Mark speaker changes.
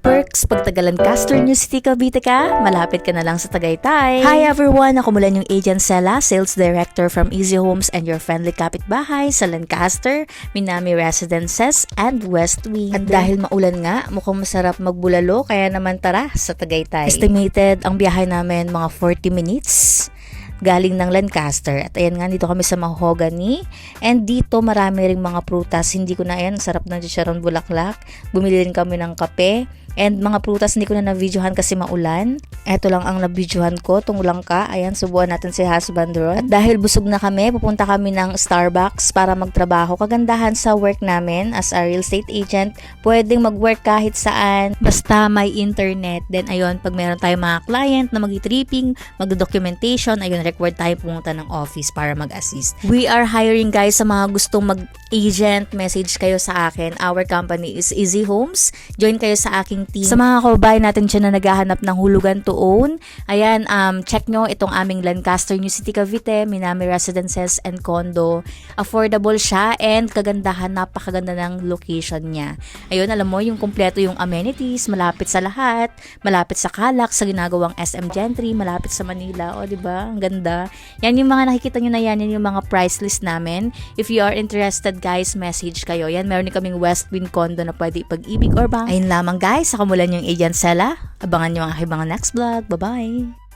Speaker 1: Perks, pag taga-Lancaster New City, Cavite ka, malapit ka na lang sa Tagaytay. Hi everyone! Ako mula yung Agent Sela, Sales Director from Easy Homes and your friendly kapitbahay sa Lancaster, Minami Residences, and Westwing. At dahil maulan nga, mukhang masarap magbulalo, kaya naman tara sa Tagaytay. Estimated ang biyahe namin mga 40 minutes galing ng Lancaster. At ayan nga, dito kami sa Mahogany. And dito marami ring mga prutas. Hindi ko na ayan, sarap ng chicharon bulaklak. Bumili rin kami ng kape. And mga prutas hindi ko na na-videohan kasi maulan. Eto lang ang na-videohan ko, tunglang ka. Ayan, subuan natin si husband Ron. At dahil busog na kami, pupunta kami ng Starbucks para magtrabaho. Kagandahan sa work namin as a real estate agent, pwedeng mag-work kahit saan, basta may internet. Then ayun, pag meron tayong mga client na mag-tripping, mag-documentation, ayun, required tayo pumunta ng office para mag-assist. We are hiring guys sa mga gustong mag-agent, message kayo sa akin. Our company is Easy Homes. Join kayo sa aking team. Sa mga kababayan natin dyan na naghahanap ng hulugan to own, ayan, check nyo itong aming Lancaster New City, Cavite, Minami Residences and Condo. Affordable siya and kagandahan, napakaganda ng location niya. Ayun, alam mo, yung kumpleto yung amenities, malapit sa lahat, malapit sa Calac, sa ginagawang SM Gentry, malapit sa Manila. O, diba? Ang ganda. Yan yung mga nakikita nyo na yan yung mga price list namin. If you are interested, guys, message kayo. Yan, meron din kaming Westwing Condo na pwede ipag-ibig or bang. Ayun lamang, guys. Ako mula yung Agent Sela. Abangan nyo ang aking mga next vlog. Bye-bye!